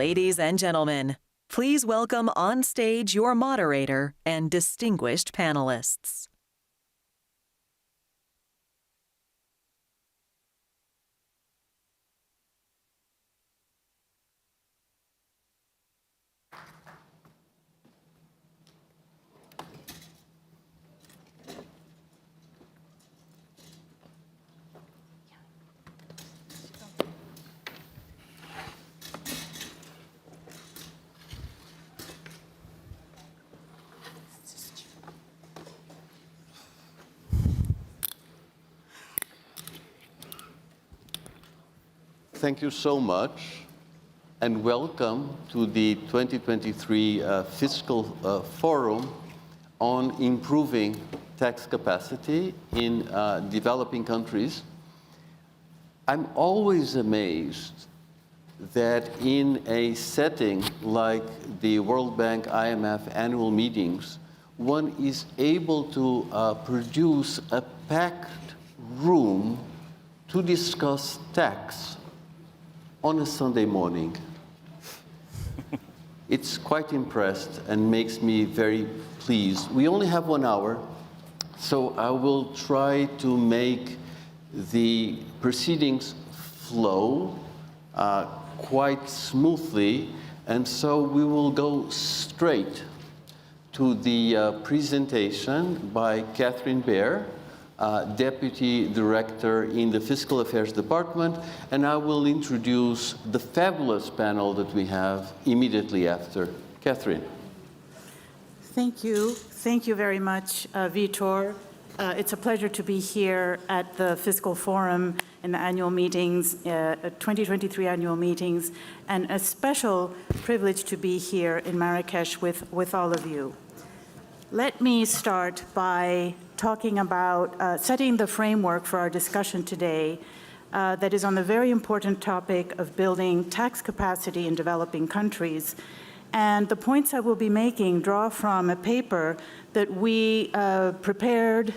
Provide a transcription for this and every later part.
Ladies and gentlemen, please welcome on stage your moderator and distinguished panelists. Thank you so much, and welcome to the 2023 Fiscal Forum on improving tax capacity in developing countries. I'm always amazed that in a setting like the World Bank IMF annual meetings, one is able to produce a packed room to discuss tax on a Sunday morning. It's quite impressed and makes me very pleased. We only have 1 hour, so I will try to make the proceedings flow quite smoothly, and so we will go straight to the presentation by Catherine Baer, Deputy Director in the Fiscal Affairs Department, and I will introduce the fabulous panel that we have immediately after. Catherine. Thank you. Thank you very much, Vitor. It's a pleasure to be here at the Fiscal Forum in the annual meetings, 2023 annual meetings, and a special privilege to be here in Marrakesh with all of you. Let me start by talking about setting the framework for our discussion today that is on the very important topic of building tax capacity in developing countries. And the points I will be making draw from a paper that we prepared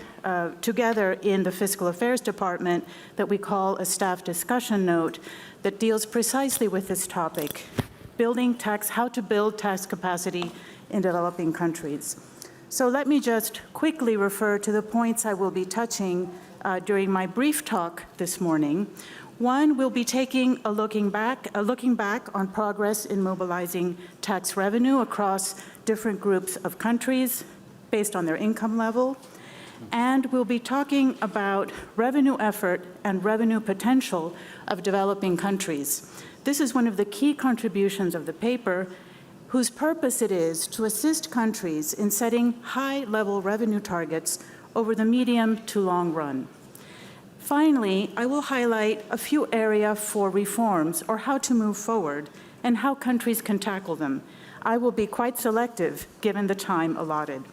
together in the Fiscal Affairs Department that we call a staff discussion note that deals precisely with this topic, how to build tax capacity in developing countries. So let me just quickly refer to the points I will be touching during my brief talk this morning. One, we'll be taking a looking back on progress in mobilizing tax revenue across different groups of countries based on their income level. And we'll be talking about revenue effort and revenue potential of developing countries. This is one of the key contributions of the paper, whose purpose it is to assist countries in setting high-level revenue targets over the medium to long run. Finally, I will highlight a few areas for reforms or how to move forward and how countries can tackle them. I will be quite selective given the time allotted.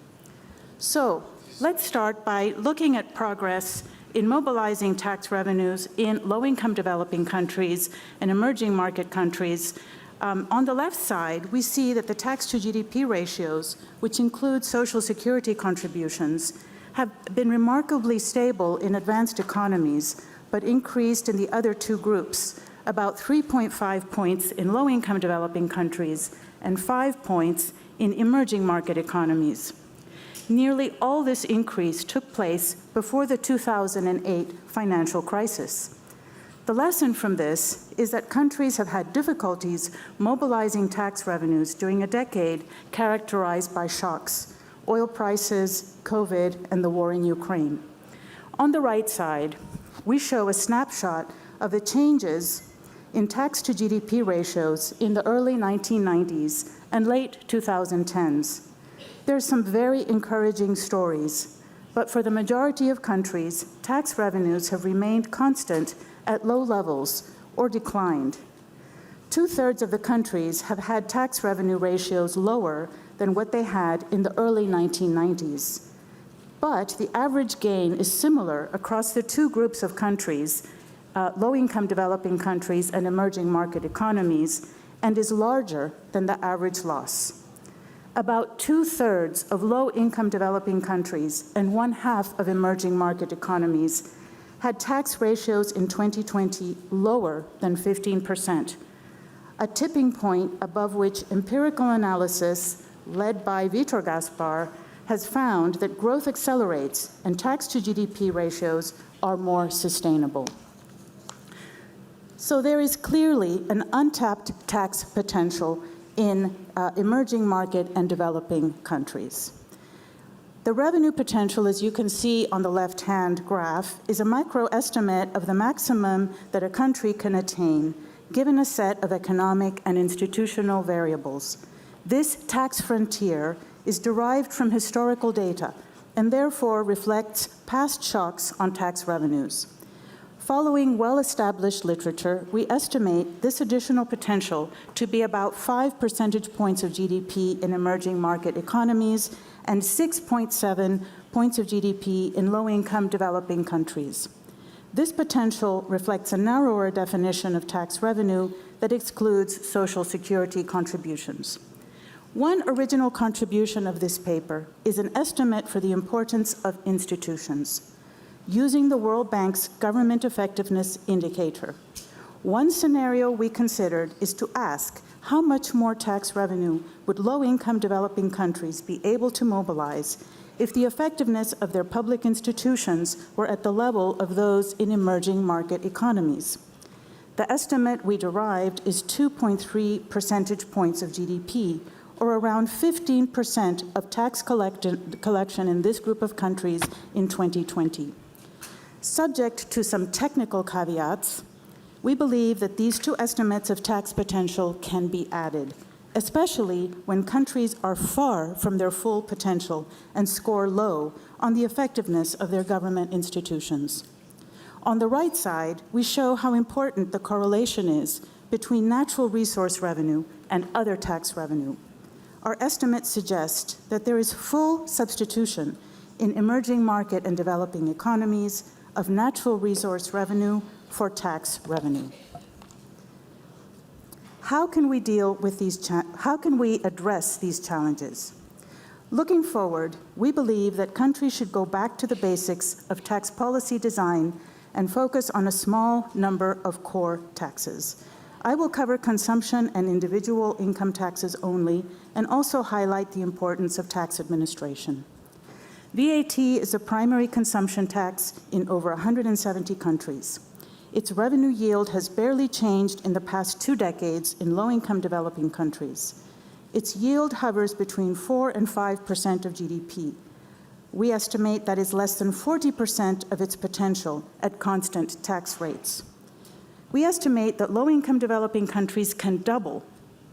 So let's start by looking at progress in mobilizing tax revenues in low-income developing countries and emerging market countries. On the left side, we see that the tax to GDP ratios, which include social security contributions, have been remarkably stable in advanced economies, but increased in the other two groups, about 3.5 points in low-income developing countries and 5 points in emerging market economies. Nearly all this increase took place before the 2008 financial crisis. The lesson from this is that countries have had difficulties mobilizing tax revenues during a decade characterized by shocks, oil prices, COVID, and the war in Ukraine. On the right side, we show a snapshot of the changes in tax to GDP ratios in the early 1990s and late 2010s. There are some very encouraging stories, but for the majority of countries, tax revenues have remained constant at low levels or declined. 2/3 of the countries have had tax revenue ratios lower than what they had in the early 1990s. But the average gain is similar across the two groups of countries, low-income developing countries and emerging market economies, and is larger than the average loss. About 2/3 of low-income developing countries and 1/2 of emerging market economies had tax ratios in 2020 lower than 15%. a tipping point above which empirical analysis, led by Vitor Gaspar, has found that growth accelerates and tax to GDP ratios are more sustainable. So there is clearly an untapped tax potential in emerging market and developing countries. The revenue potential, as you can see on the left-hand graph, is a micro estimate of the maximum that a country can attain, given a set of economic and institutional variables. This tax frontier is derived from historical data and therefore reflects past shocks on tax revenues. Following well-established literature, we estimate this additional potential to be about 5 percentage points of GDP in emerging market economies and 6.7 points of GDP in low-income developing countries. This potential reflects a narrower definition of tax revenue that excludes social security contributions. One original contribution of this paper is an estimate for the importance of institutions, using the World Bank's Government Effectiveness Indicator. One scenario we considered is to ask how much more tax revenue would low-income developing countries be able to mobilize if the effectiveness of their public institutions were at the level of those in emerging market economies. The estimate we derived is 2.3 percentage points of GDP, or around 15% of tax collection in this group of countries in 2020. Subject to some technical caveats, we believe that these two estimates of tax potential can be added, especially when countries are far from their full potential and score low on the effectiveness of their government institutions. On the right side, we show how important the correlation is between natural resource revenue and other tax revenue. Our estimates suggest that there is full substitution in emerging market and developing economies of natural resource revenue for tax revenue. How can we deal with how can we address these challenges? Looking forward, we believe that countries should go back to the basics of tax policy design and focus on a small number of core taxes. I will cover consumption and individual income taxes only, and also highlight the importance of tax administration. VAT is a primary consumption tax in over 170 countries. Its revenue yield has barely changed in the past 2 decades in low-income developing countries. Its yield hovers between 4 and 5% of GDP. We estimate that is less than 40% of its potential at constant tax rates. We estimate that low-income developing countries can double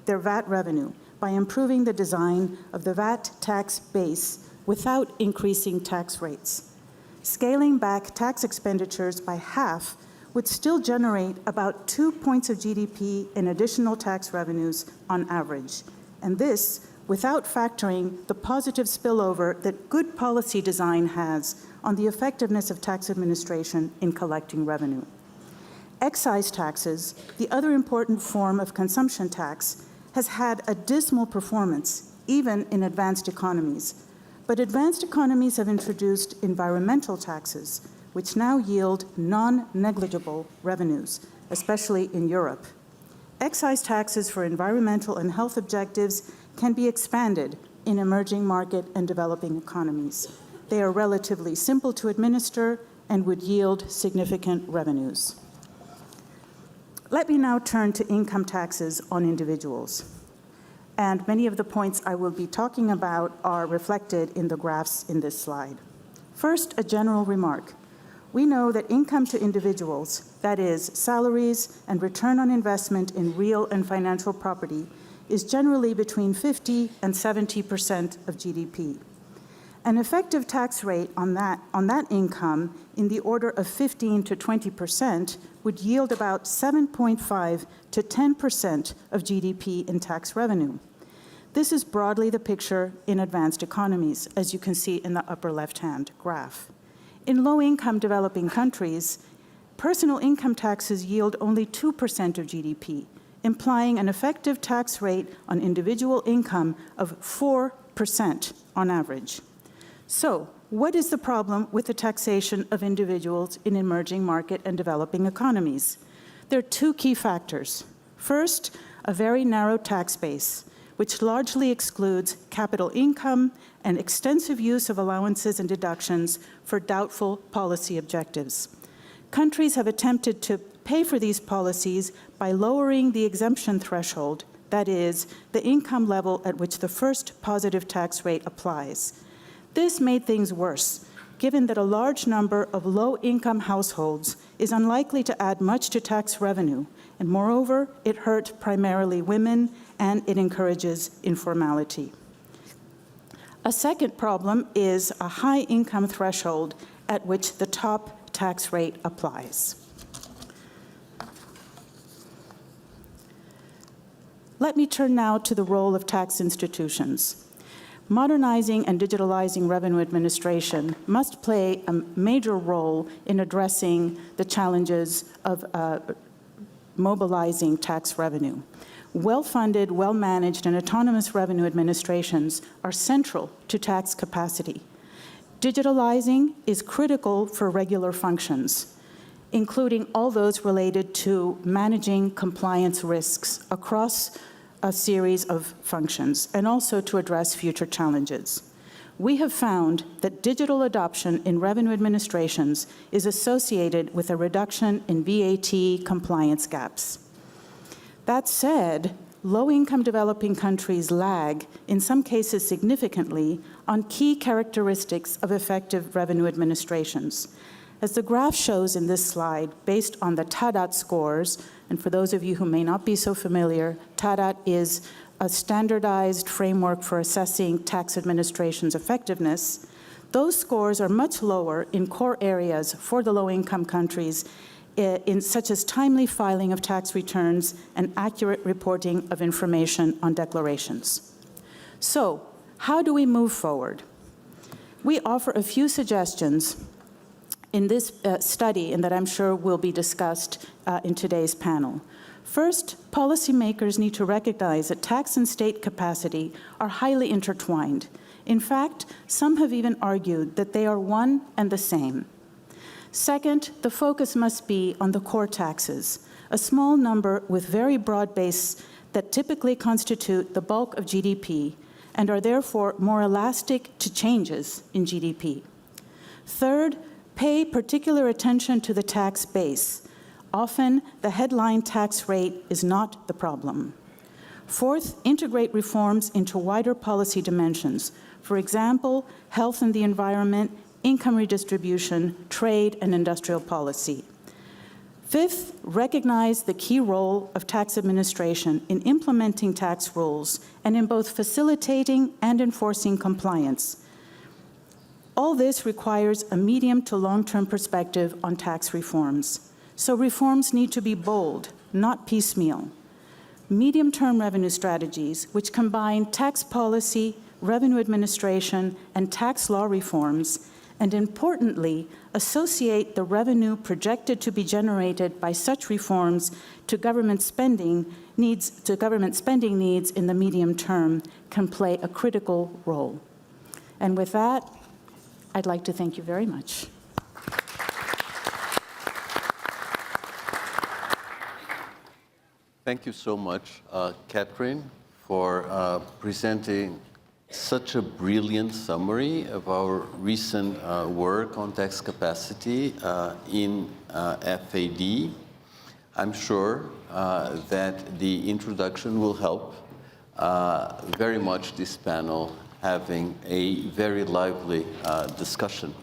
their VAT revenue by improving the design of the VAT tax base without increasing tax rates. Scaling back tax expenditures by half would still generate about 2 points of GDP in additional tax revenues on average, and this without factoring the positive spillover that good policy design has on the effectiveness of tax administration in collecting revenue. Excise taxes, the other important form of consumption tax, has had a dismal performance, even in advanced economies. But advanced economies have introduced environmental taxes, which now yield non-negligible revenues, especially in Europe. Excise taxes for environmental and health objectives can be expanded in emerging market and developing economies. They are relatively simple to administer and would yield significant revenues. Let me now turn to income taxes on individuals. And many of the points I will be talking about are reflected in the graphs in this slide. First, a general remark. We know that income to individuals, that is, salaries and return on investment in real and financial property, is generally between 50 and 70% of GDP. An effective tax rate on that income in the order of 15 to 20% would yield about 7.5 to 10% of GDP in tax revenue. This is broadly the picture in advanced economies, as you can see in the upper left-hand graph. In low-income developing countries, personal income taxes yield only 2% of GDP, implying an effective tax rate on individual income of 4% on average. So, what is the problem with the taxation of individuals in emerging market and developing economies? There are 2 key factors. First, a very narrow tax base, which largely excludes capital income and extensive use of allowances and deductions for doubtful policy objectives. Countries have attempted to pay for these policies by lowering the exemption threshold, that is, the income level at which the first positive tax rate applies. This made things worse, given that a large number of low-income households is unlikely to add much to tax revenue, and moreover, it hurt primarily women, and it encourages informality. A second problem is a high income threshold at which the top tax rate applies. Let me turn now to the role of tax institutions. Modernizing and digitalizing revenue administration must play a major role in addressing the challenges of mobilizing tax revenue. Well-funded, well-managed, and autonomous revenue administrations are central to tax capacity. Digitalizing is critical for regular functions, including all those related to managing compliance risks across a series of functions, and also to address future challenges. We have found that digital adoption in revenue administrations is associated with a reduction in VAT compliance gaps. That said, low-income developing countries lag, in some cases significantly, on key characteristics of effective revenue administrations. As the graph shows in this slide, based on the TADAT scores, and for those of you who may not be so familiar, TADAT is a standardized framework for assessing tax administration's effectiveness. Those scores are much lower in core areas for the low-income countries, such as timely filing of tax returns and accurate reporting of information on declarations. So, how do we move forward? We offer a few suggestions in this study, and that I'm sure will be discussed in today's panel. First, policymakers need to recognize that tax and state capacity are highly intertwined. In fact, some have even argued that they are one and the same. Second, the focus must be on the core taxes, a small number with very broad base that typically constitute the bulk of GDP and are therefore more elastic to changes in GDP. Third, pay particular attention to the tax base. Often, the headline tax rate is not the problem. Fourth, integrate reforms into wider policy dimensions. For example, health and the environment, income redistribution, trade, and industrial policy. Fifth, recognize the key role of tax administration in implementing tax rules and in both facilitating and enforcing compliance. All this requires a medium to long-term perspective on tax reforms. So reforms need to be bold, not piecemeal. Medium-term revenue strategies, which combine tax policy, revenue administration, and tax law reforms, and importantly, associate the revenue projected to be generated by such reforms to government spending needs in the medium term, can play a critical role. And with that, I'd like to thank you very much. Thank you so much, Catherine, for presenting such a brilliant summary of our recent work on tax capacity in FAD. I'm sure that the introduction will help very much this panel having a very lively discussion.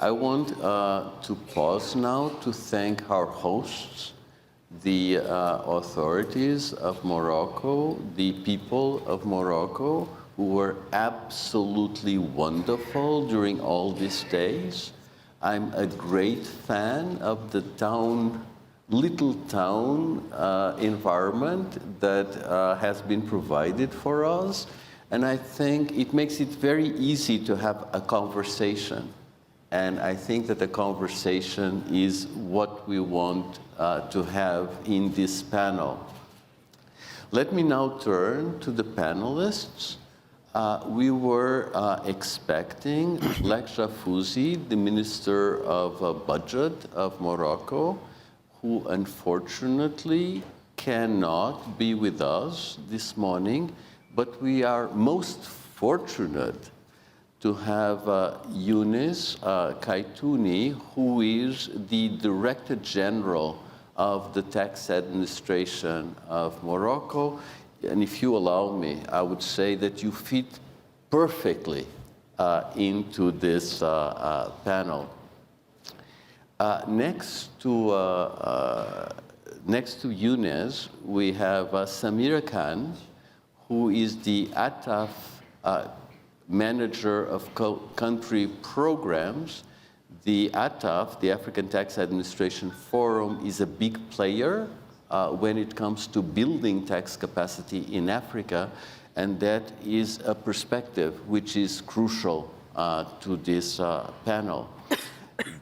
I want to pause now to thank our hosts, the authorities of Morocco, the people of Morocco, who were absolutely wonderful during all these days. I'm a great fan of the little town environment that has been provided for us. And I think it makes it very easy to have a conversation. And I think that the conversation is what we want to have in this panel. Let me now turn to the panelists. We were expecting Lek Jafouzi, the Minister of Budget of Morocco, who unfortunately cannot be with us this morning, but we are most fortunate to have Younes Kaitouni, who is the Director General of the Tax Administration of Morocco. And if you allow me, I would say that you fit perfectly into this panel. Next to Younes, we have Samira Khan, who is the ATAF Manager of Country Programs. The ATAF, the African Tax Administration Forum, is a big player when it comes to building tax capacity in Africa, and that is a perspective which is crucial to this panel.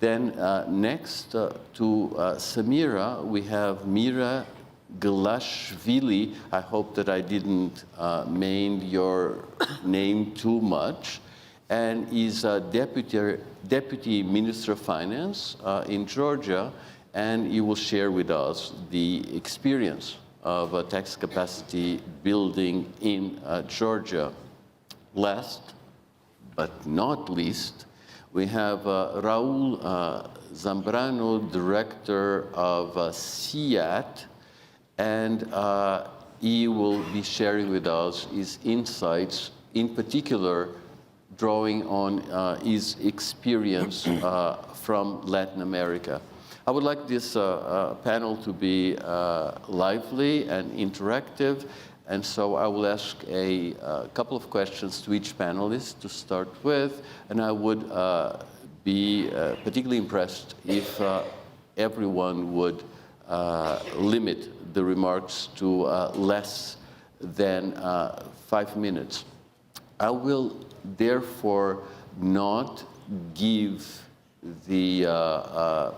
Then next to Samira, we have Mira Gelashvili. I hope that I didn't maim your name too much, and is a Deputy Minister of Finance in Georgia, and he will share with us the experience of tax capacity building in Georgia. Last but not least, we have Raul Zambrano, Director of SIAT, and he will be sharing with us his insights, in particular drawing on his experience from Latin America. I would like this panel to be lively and interactive, and so I will ask a couple of questions to each panelist to start with, and I would be particularly impressed if everyone would limit the remarks to less than 5 minutes. I will therefore not give the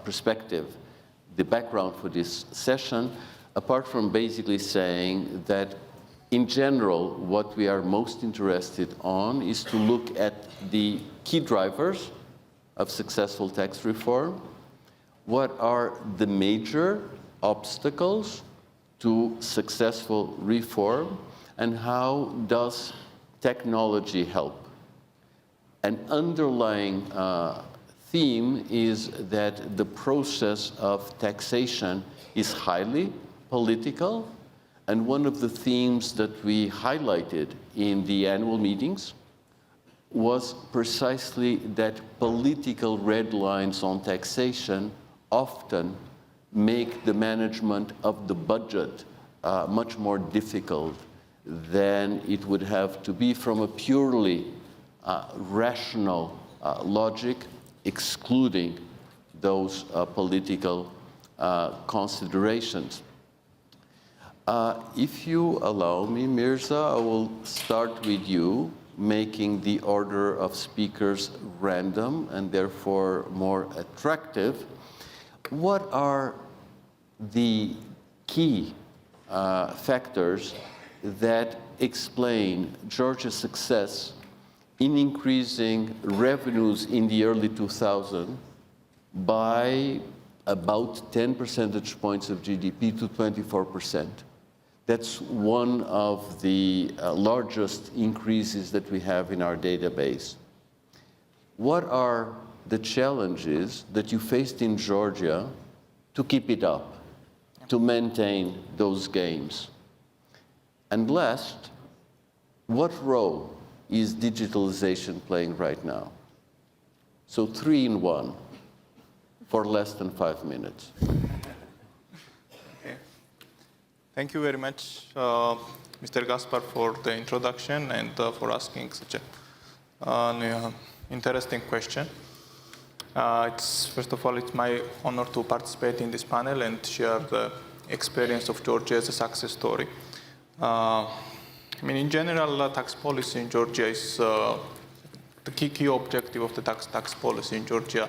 perspective, the background for this session, apart from basically saying that in general, what we are most interested on is to look at the key drivers of successful tax reform. What are the major obstacles to successful reform, and how does technology help? An underlying theme is that the process of taxation is highly political, and one of the themes that we highlighted in the annual meetings was precisely that political red lines on taxation often make the management of the budget much more difficult than it would have to be from a purely rational logic, excluding those political considerations. If you allow me, Mirza, I will start with you, making the order of speakers random and therefore more attractive. What are the key factors that explain Georgia's success in increasing revenues in the early 2000s by about 10 percentage points of GDP to 24%? That's one of the largest increases that we have in our database. What are the challenges that you faced in Georgia to keep it up, to maintain those gains? And last, what role is digitalization playing right now? So 3 in 1 for less than 5 minutes. Okay. Thank you very much, Mr. Gaspar, for the introduction and for asking such an interesting question. First of all, it's my honor to participate in this panel and share the experience of Georgia as a success story. I mean, in general, tax policy in Georgia is the key objective of the tax policy in Georgia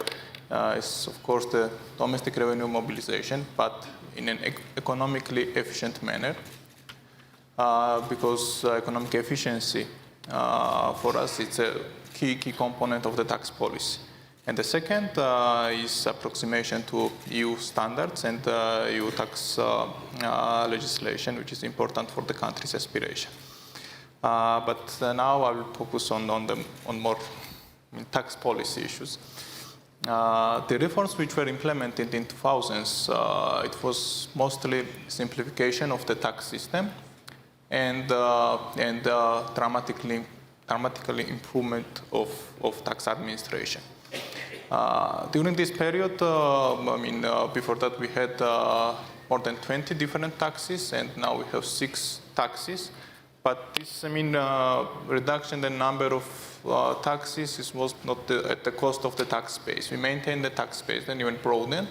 is, of course, the domestic revenue mobilization, but in an economically efficient manner, because economic efficiency for us, it's a key component of the tax policy. And the second is approximation to EU standards and EU tax legislation, which is important for the country's aspiration. But now I will focus on more tax policy issues. The reforms which were implemented in 2000s, it was mostly simplification of the tax system and dramatically improvement of tax administration. During this period, before that we had more than 20 different taxes, and now we have 6 taxes. But this, reduction in the number of taxes was not at the cost of the tax base. We maintained the tax base and even broadened,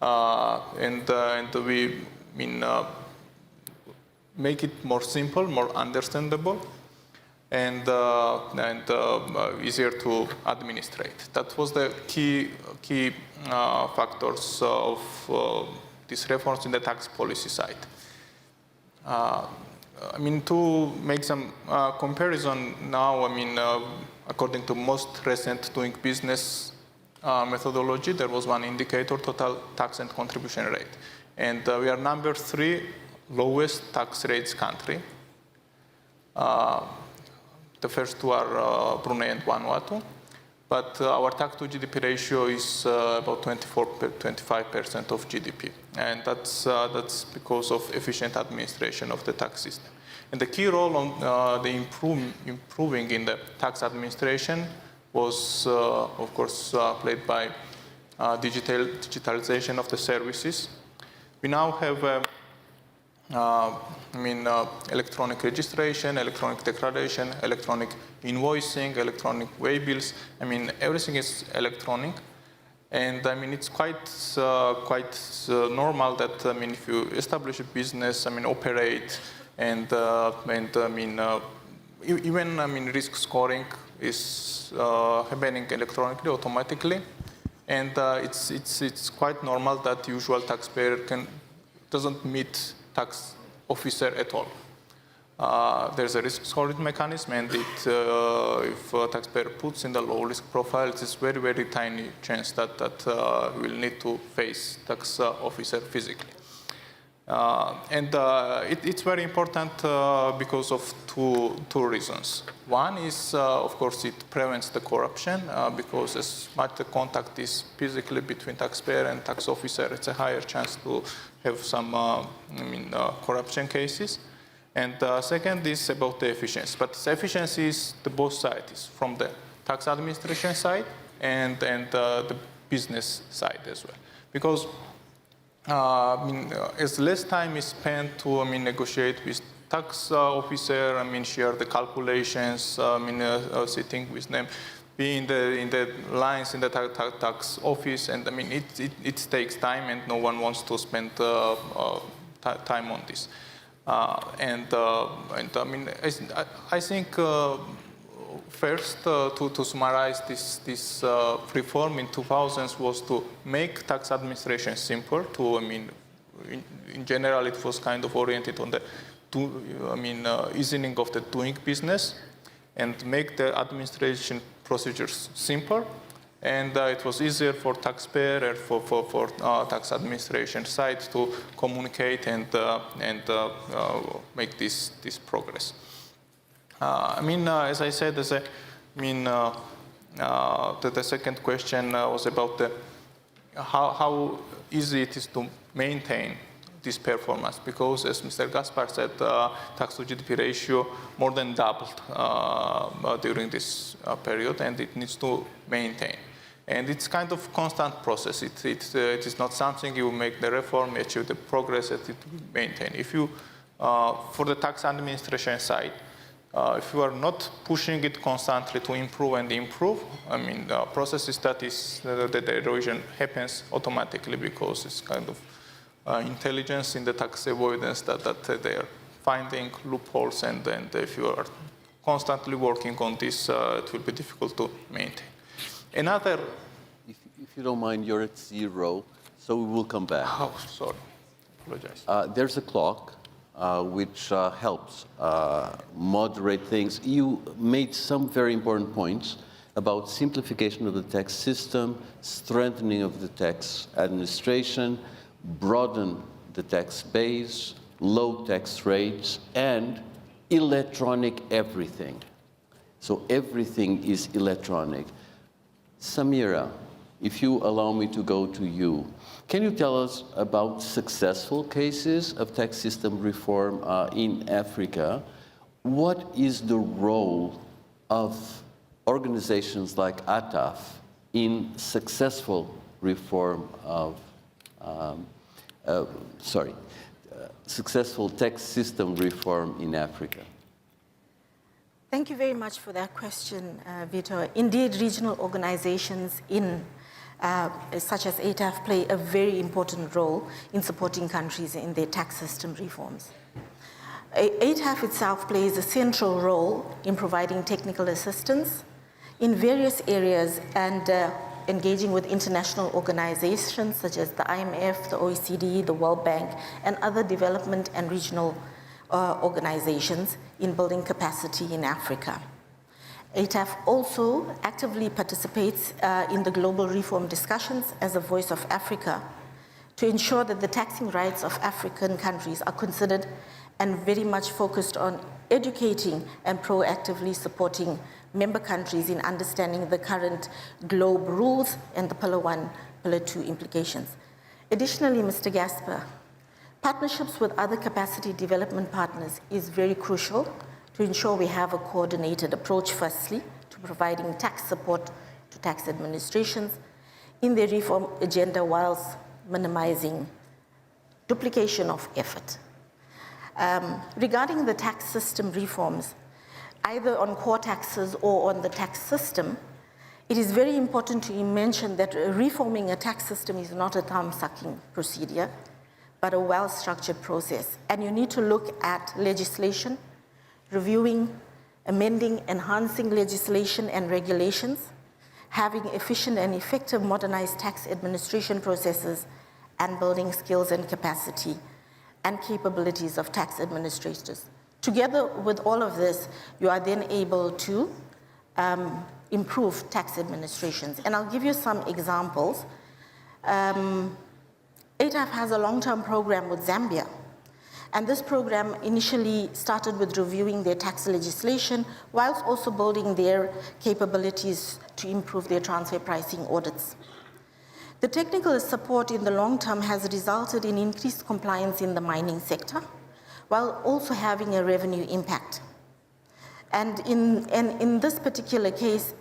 and we make it more simple, more understandable, and easier to administrate. That was the key factors of these reforms in the tax policy side. To make some comparison now, according to most recent doing business methodology, there was one indicator, total tax and contribution rate. And we are number 3 lowest tax rates country. The first 2 are Brunei and Vanuatu. But our tax to GDP ratio is about 25% of GDP. And that's because of efficient administration of the tax system. And the key role on the improving in the tax administration was, of course, played by digitalization of the services. We now have electronic registration, electronic declaration, electronic invoicing, electronic way bills. Everything is electronic, and it's quite normal that if you establish a business, operate, and even risk scoring is happening electronically, automatically, and it's quite normal that usual taxpayer doesn't meet tax officer at all. There's a risk scoring mechanism, and if a taxpayer puts in the low risk profile, it's very, very tiny chance that will need to face tax officer physically. It's very important because of two reasons. One is, of course, it prevents the corruption because as much the contact is physically between taxpayer and tax officer, it's a higher chance to have some corruption cases. And second is about the efficiency. But the efficiency is the both sides, from the tax administration side and the business side as well. Because as less time is spent to negotiate with tax officer, share the calculations, sitting with them, be in the lines in the tax office, and it takes time, and no one wants to spend time on this. I think first to summarize this reform in 2000s was to make tax administration simple. In general, it was kind of oriented on the easing of the doing business, and make the administration procedures simple. And it was easier for taxpayer and for tax administration side to communicate and make this progress. As I said, the second question was about how easy it is to maintain this performance, because as Mr. Gaspar said, tax to GDP ratio more than doubled during this period, and it needs to maintain. And it's kind of constant process. It is not something you make the reform, achieve the progress, that it will maintain. If you, for the tax administration side, if you are not pushing it constantly to improve and improve, the process is that the erosion happens automatically, because it's kind of intelligence in the tax avoidance that they are finding loopholes, and if you are constantly working on this, it will be difficult to maintain. Another, if you don't mind, you're at 0, so we will come back. Oh, sorry, apologize. There's a clock which helps moderate things. You made some very important points, about simplification of the tax system, strengthening of the tax administration, broaden the tax base, low tax rates, and electronic everything. So everything is electronic. Samira, if you allow me to go to you, can you tell us about successful cases of tax system reform in Africa? What is the role of organizations like ATAF in successful reform of, successful tax system reform in Africa? Thank you very much for that question, Vitor. Indeed, regional organizations such as ATAF play a very important role in supporting countries in their tax system reforms. ATAF itself plays a central role in providing technical assistance in various areas and engaging with international organizations such as the IMF, the OECD, the World Bank, and other development and regional organizations in building capacity in Africa. ATAF also actively participates in the global reform discussions as a voice of Africa to ensure that the taxing rights of African countries are considered and very much focused on educating and proactively supporting member countries in understanding the current globe rules and the Pillar 1, Pillar 2 implications. Additionally, Mr. Gasper, partnerships with other capacity development partners is very crucial to ensure we have a coordinated approach, firstly, to providing tax support to tax administrations in their reform agenda whilst minimizing duplication of effort. Regarding the tax system reforms, either on core taxes or on the tax system, it is very important to mention that reforming a tax system is not a thumb-sucking procedure, but a well-structured process. And you need to look at legislation, reviewing, amending, enhancing legislation and regulations, having efficient and effective modernized tax administration processes, and building skills and capacity and capabilities of tax administrators. Together with all of this, you are then able to improve tax administrations. And I'll give you some examples. ATAF has a long-term program with Zambia. And this program initially started with reviewing their tax legislation whilst also building their capabilities to improve their transfer pricing audits. The technical support in the long term has resulted in increased compliance in the mining sector, while also having a revenue impact. And in this particular case,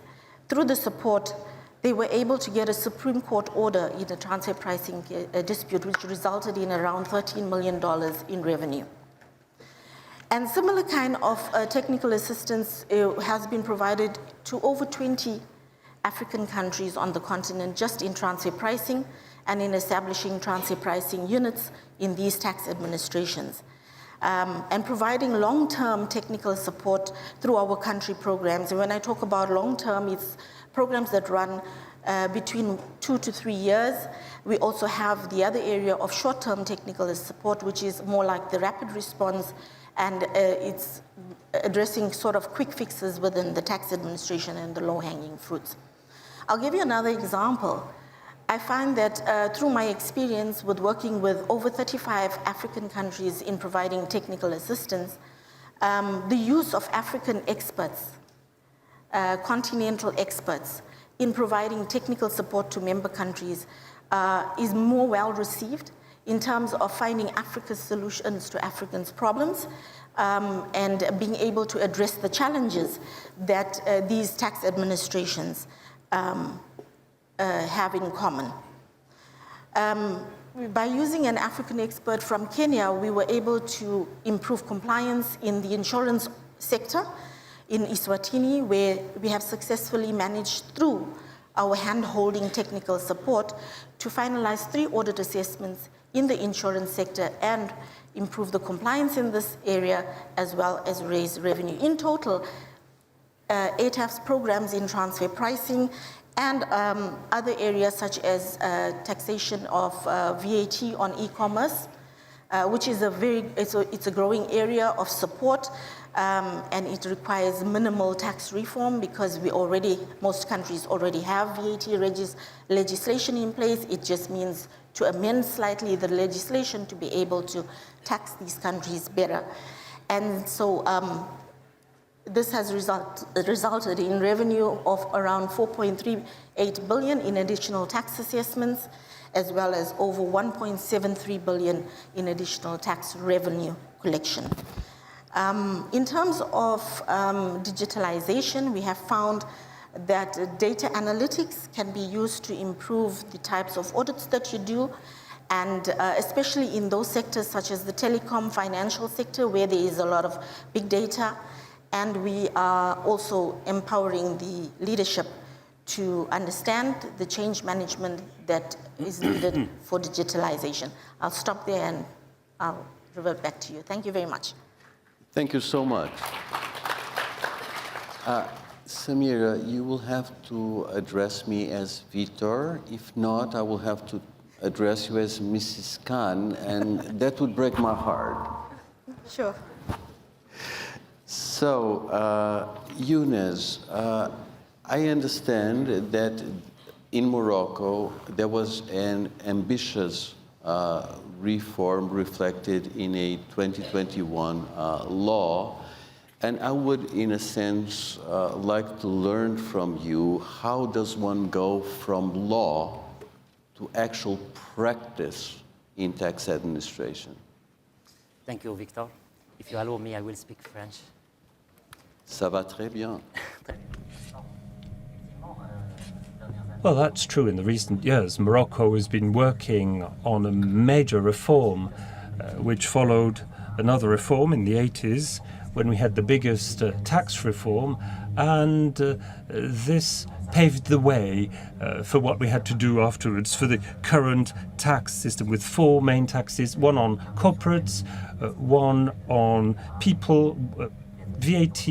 through the support, they were able to get a Supreme Court order in a transfer pricing dispute, which resulted in around $13 million in revenue. And similar kind of technical assistance has been provided to over 20 African countries on the continent just in transfer pricing and in establishing transfer pricing units in these tax administrations. And providing long-term technical support through our country programs. And when I talk about long-term, it's programs that run between 2 to 3 years. We also have the other area of short-term technical support, which is more like the rapid response, and it's addressing sort of quick fixes within the tax administration and the low-hanging fruits. I'll give you another example. I find that through my experience with working with over 35 African countries in providing technical assistance, the use of African experts, continental experts, in providing technical support to member countries is more well received in terms of finding Africa's solutions to Africans' problems and being able to address the challenges that these tax administrations have in common. By using an African expert from Kenya, we were able to improve compliance in the insurance sector in Eswatini, where we have successfully managed through our hand-holding technical support to finalize 3 audit assessments in the insurance sector and improve the compliance in this area, as well as raise revenue. In total, ATAF's programs in transfer pricing and other areas such as taxation of VAT on e-commerce, which is it's a growing area of support, and it requires minimal tax reform because most countries already have VAT legislation in place. It just means to amend slightly the legislation to be able to tax these countries better. And so this has resulted in revenue of around 4.38 billion in additional tax assessments, as well as over 1.73 billion in additional tax revenue collection. In terms of digitalization, we have found that data analytics can be used to improve the types of audits that you do, and especially in those sectors such as the telecom, financial sector, where there is a lot of big data. And we are also empowering the leadership to understand the change management that is needed for digitalization. I'll stop there and I'll revert back to you. Thank you very much. Thank you so much. Samira, you will have to address me as Vitor. If not, I will have to address you as Mrs. Khan, and that would break my heart. Sure. So, Younes, I understand that in Morocco there was an ambitious reform reflected in a 2021 law, and I would, in a sense, like to learn from you, how does one go from law to actual practice in tax administration? Thank you, Victor. If you allow me, I will speak French. Ça va très bien. Well, that's true. In the recent years, Morocco has been working on a major reform, which followed another reform in the 80s, when we had the biggest tax reform, and this paved the way for what we had to do afterwards for the current tax system, with 4 main taxes, one on corporates, one on people, VAT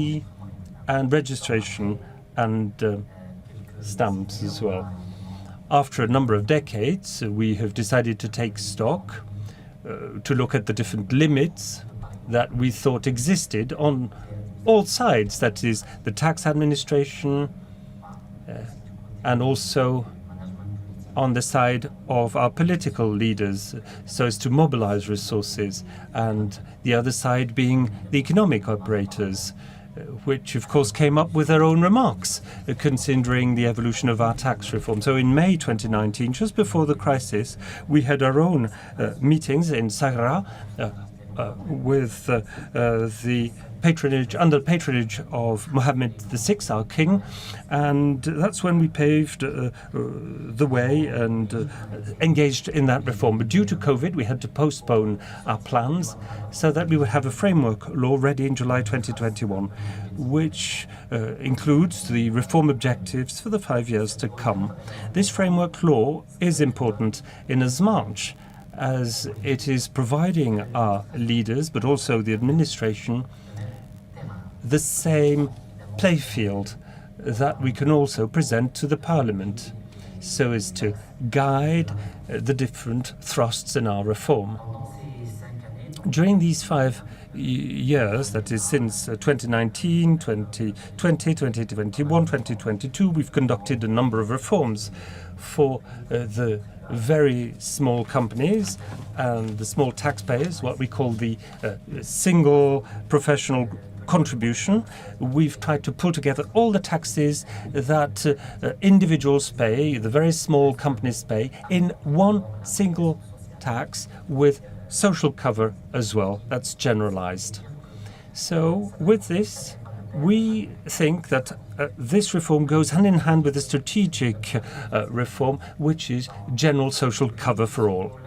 and registration and stamps as well. After a number of decades, we have decided to take stock, to look at the different limits that we thought existed on all sides, that is, the tax administration, and also on the side of our political leaders, so as to mobilize resources, and the other side being the economic operators, which of course came up with their own remarks considering the evolution of our tax reform. So in May 2019, just before the crisis, we had our own meetings in Sagra with the patronage, under patronage of Mohammed VI, our king, and that's when we paved the way and engaged in that reform. But due to COVID, we had to postpone our plans so that we would have a framework law ready in July 2021, which includes the reform objectives for the 5 years to come. This framework law is important in as much as it is providing our leaders, but also the administration, the same playfield that we can also present to the Parliament, so as to guide the different thrusts in our reform. During these 5 years, that is since 2019, 2020, 2021, 2022, we've conducted a number of reforms for the very small companies and the small taxpayers, what we call the single professional contribution. We've tried to pull together all the taxes that individuals pay, the very small companies pay, in one single tax with social cover as well. That's generalized. So with this, we think that this reform goes hand in hand with the strategic reform, which is general social cover for all.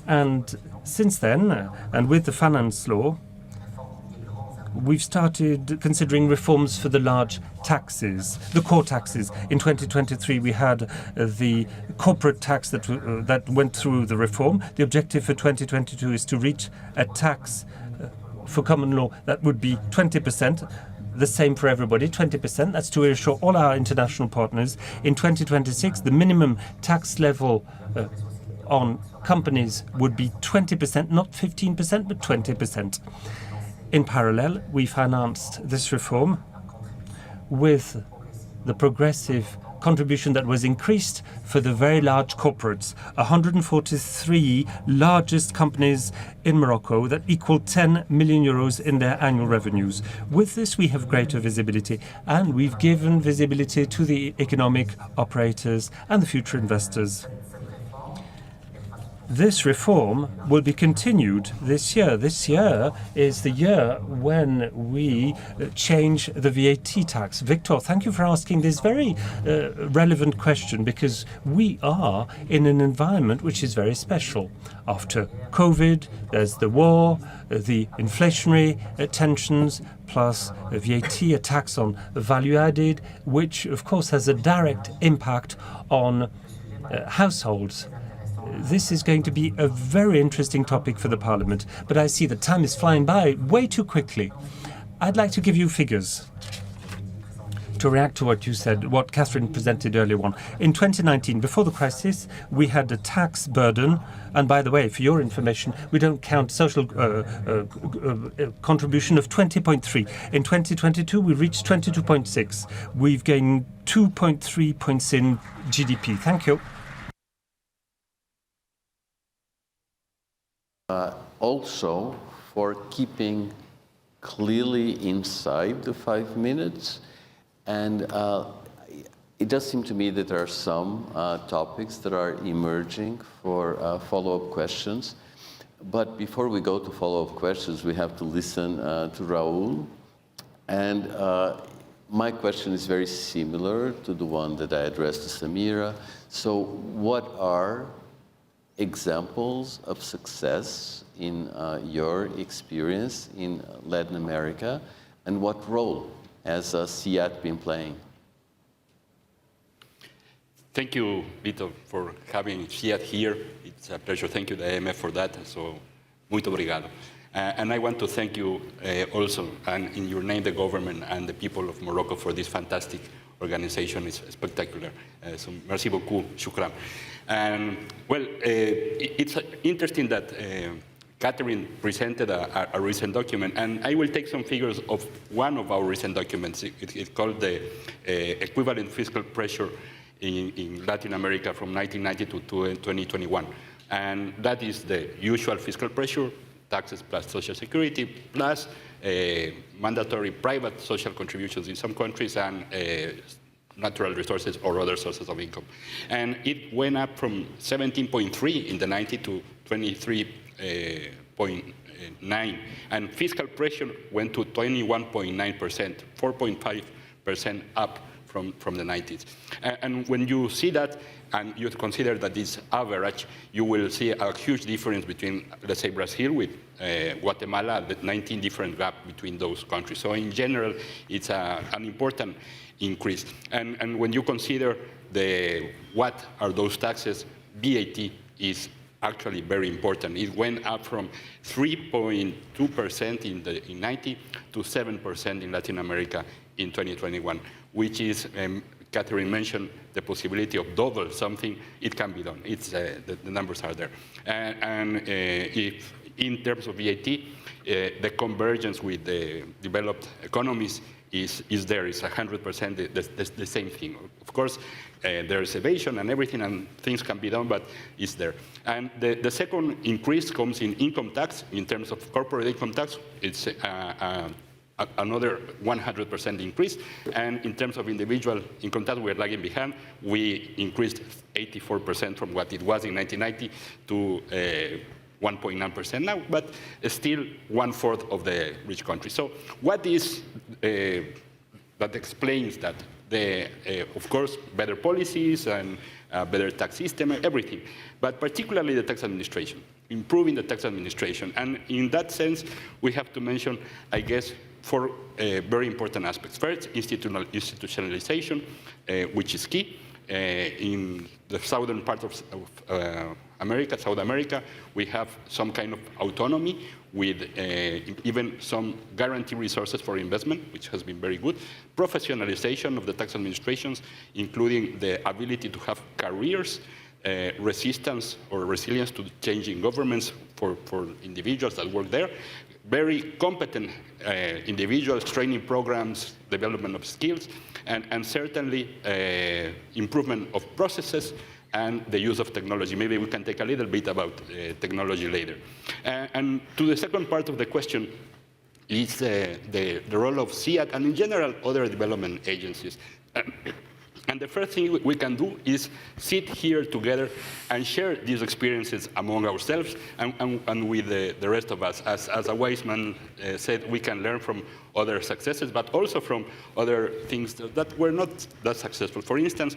And since then, and with the finance law, we've started considering reforms for the large taxes, the core taxes. In 2023, we had the corporate tax that went through the reform. The objective for 2022 is to reach a tax for common law that would be 20%, the same for everybody, 20%. That's to reassure all our international partners. In 2026, the minimum tax level on companies would be 20%, not 15%, but 20%. In parallel, we financed this reform with the progressive contribution that was increased for the very large corporates, 143 largest companies in Morocco that equal 10 million euros in their annual revenues. With this, we have greater visibility, and we've given visibility to the economic operators and the future investors. This reform will be continued this year. This year is the year when we change the VAT tax. Victor, thank you for asking this very relevant question, because we are in an environment which is very special. After COVID, there's the war, the inflationary tensions, plus VAT, a tax on value added, which of course has a direct impact on households. This is going to be a very interesting topic for the Parliament, but I see that time is flying by way too quickly. I'd like to give you figures to react to what you said, what Catherine presented earlier on. In 2019, before the crisis, we had a tax burden, and by the way, for your information, we don't count social contribution of 20.3. In 2022, we reached 22.6. We've gained 2.3 points in GDP. Thank you. Also, for keeping clearly inside the 5 minutes. And it does seem to me that there are some topics that are emerging for follow-up questions. But before we go to follow-up questions, we have to listen to Raul. And my question is very similar to the one that I addressed to Samira. So what are examples of success in your experience in Latin America, and what role has CIAT been playing? Thank you, Vito, for having CIAT here. It's a pleasure. Thank you, the AMF, for that. So, muito obrigado. And I want to thank you also, and in your name, the government and the people of Morocco for this fantastic organization. It's spectacular. So, merci beaucoup, shukran. And well, it's interesting that Catherine presented a recent document, and I will take some figures of one of our recent documents. It's called the Equivalent Fiscal Pressure in Latin America from 1990 to 2021. And that is the usual fiscal pressure, taxes plus social security, plus mandatory private social contributions in some countries, and natural resources or other sources of income. And it went up from 17.3 in the 90 to 23.9. And fiscal pressure went to 21.9%, 4.5% up from the 90s. And when you see that, and you consider that this average, you will see a huge difference between, let's say, Brazil with Guatemala, the 19 different gap between those countries. So in general, it's an important increase. And when you consider what are those taxes, VAT is actually very important. It went up from 3.2% in 90 to 7% in Latin America in 2021, which is, Catherine mentioned the possibility of double something. It can be done. It's the numbers are there. And if in terms of VAT, the convergence with the developed economies is there. It's 100% the same thing. Of course, there's evasion and everything, and things can be done, but it's there. And the second increase comes in income tax. In terms of corporate income tax, it's another 100% increase. And in terms of individual income tax, we're lagging behind. We increased 84% from what it was in 1990 to 1.9% now, but still 1/4 of the rich countries. So what is that explains that? Of course, better policies and better tax system, everything, but particularly the tax administration, improving the tax administration. And in that sense, we have to mention, I guess, 4 very important aspects. First, institutionalization, which is key. In the southern part of America, South America, we have some kind of autonomy with even some guaranteed resources for investment, which has been very good. Professionalization of the tax administrations, including the ability to have careers resistance or resilience to changing governments for individuals that work there, very competent individuals, training programs, development of skills, and certainly improvement of processes and the use of technology. Maybe we can take a little bit about technology later. And to the second part of the question is the role of SEAT and in general other development agencies. And the first thing we can do is sit here together and share these experiences among ourselves and with the rest of us. As a wise man said, we can learn from other successes, but also from other things that were not that successful. For instance,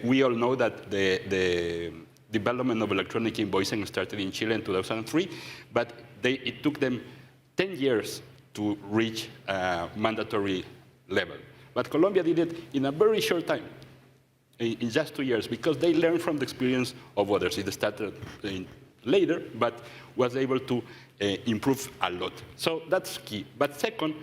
we all know that the development of electronic invoicing started in Chile in 2003, but it took them 10 years to reach a mandatory level. But Colombia did it in a very short time, in just 2 years, because they learned from the experience of others. It started later, but was able to improve a lot. So that's key. But second,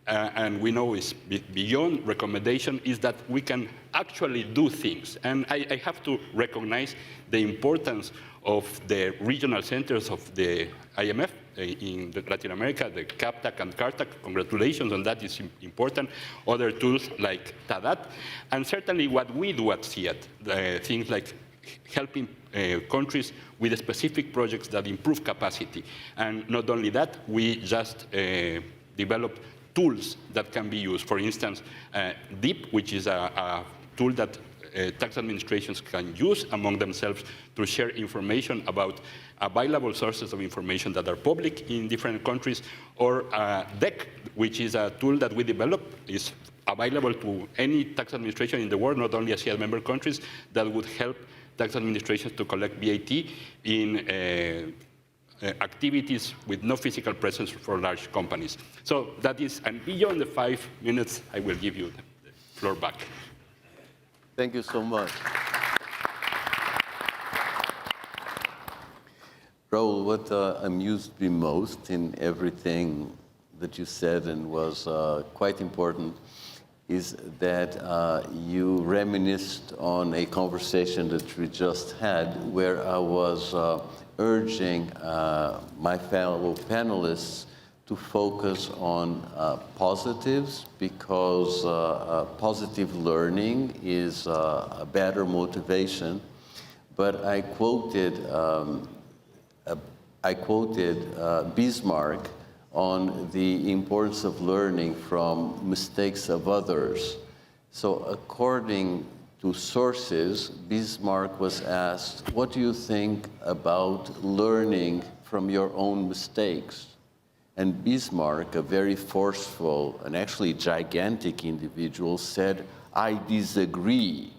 and we know is beyond recommendation, is that we can actually do things. And I have to recognize the importance of the regional centers of the IMF in Latin America, the CAPTAC and CARTAC. Congratulations on that, is important. Other tools like TADAT, and certainly what we do at SEAT, things like helping countries with specific projects that improve capacity. And not only that, we just developed tools that can be used. For instance, DEEP, which is a tool that tax administrations can use among themselves to share information about available sources of information that are public in different countries, or DEC, which is a tool that we developed, is available to any tax administration in the world, not only ASEAN member countries, that would help tax administrations to collect VAT in activities with no physical presence for large companies. So that is, and beyond the 5 minutes, I will give you the floor back. Thank you so much. Raul, what amused me most in everything that you said and was quite important is that you reminisced on a conversation that we just had where I was urging my fellow panelists to focus on positives, because positive learning is a better motivation. But I quoted Bismarck on the importance of learning from mistakes of others. So according to sources, Bismarck was asked, what do you think about learning from your own mistakes? And Bismarck, a very forceful and actually gigantic individual, said, I disagree.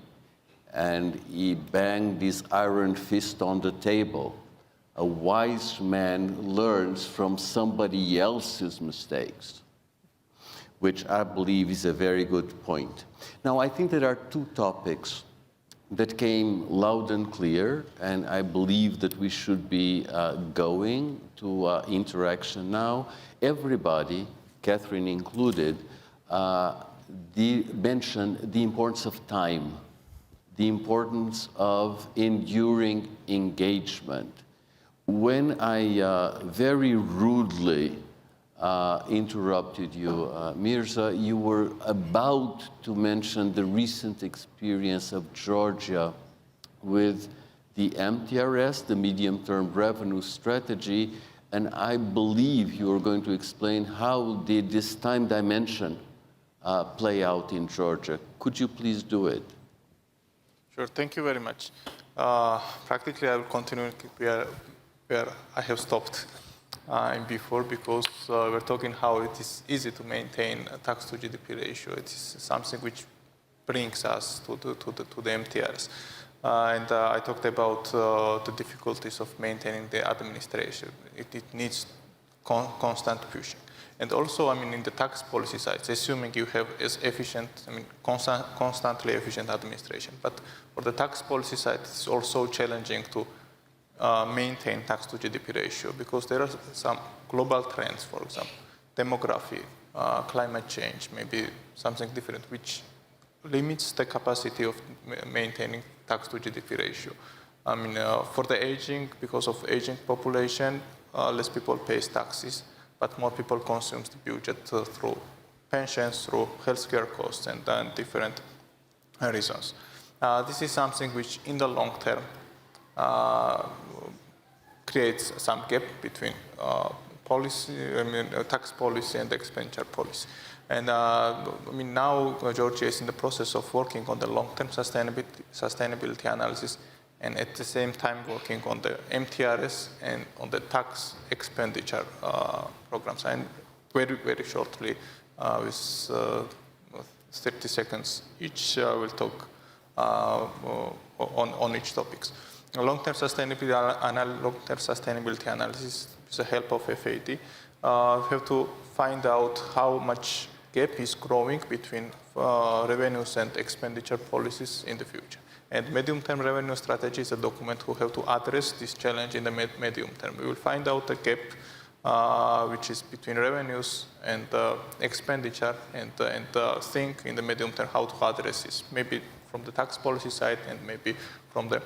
And he banged his iron fist on the table. A wise man learns from somebody else's mistakes, which I believe is a very good point. Now, I think there are two topics that came loud and clear, and I believe that we should be going to interaction now. Everybody, Catherine included, mentioned the importance of time, the importance of enduring engagement. When I very rudely interrupted you, Mirza, you were about to mention the recent experience of Georgia with the MTRS, the medium-term revenue strategy, and I believe you are going to explain how did this time dimension play out in Georgia. Could you please do it? Sure, thank you very much. Practically, I will continue where I have stopped before, because we're talking how it is easy to maintain a tax to GDP ratio. It is something which brings us to the MTRs. And I talked about the difficulties of maintaining the administration. It needs constant pushing. And also, I mean, in the tax policy side, assuming you have as efficient, I mean, constantly efficient administration. But for the tax policy side, it's also challenging to maintain tax to GDP ratio, because there are some global trends, for example, demography, climate change, maybe something different, which limits the capacity of maintaining tax to GDP ratio. I mean, for the aging, because of aging population, less people pay taxes, but more people consume the budget through pensions, through healthcare costs, and different reasons. This is something which, in the long term, creates some gap between tax policy and expenditure policy. And now Georgia is in the process of working on the long-term sustainability analysis, and at the same time working on the MTRS and on the tax expenditure programs. And very, very shortly, with 30 seconds each, we'll talk on each topics. Long-term sustainability analysis, with the help of FAD, we have to find out how much gap is growing between revenues and expenditure policies in the future. And medium-term revenue strategy is a document who have to address this challenge in the medium term. We will find out the gap which is between revenues and expenditure, and think in the medium term how to address this, maybe from the tax policy side and maybe from the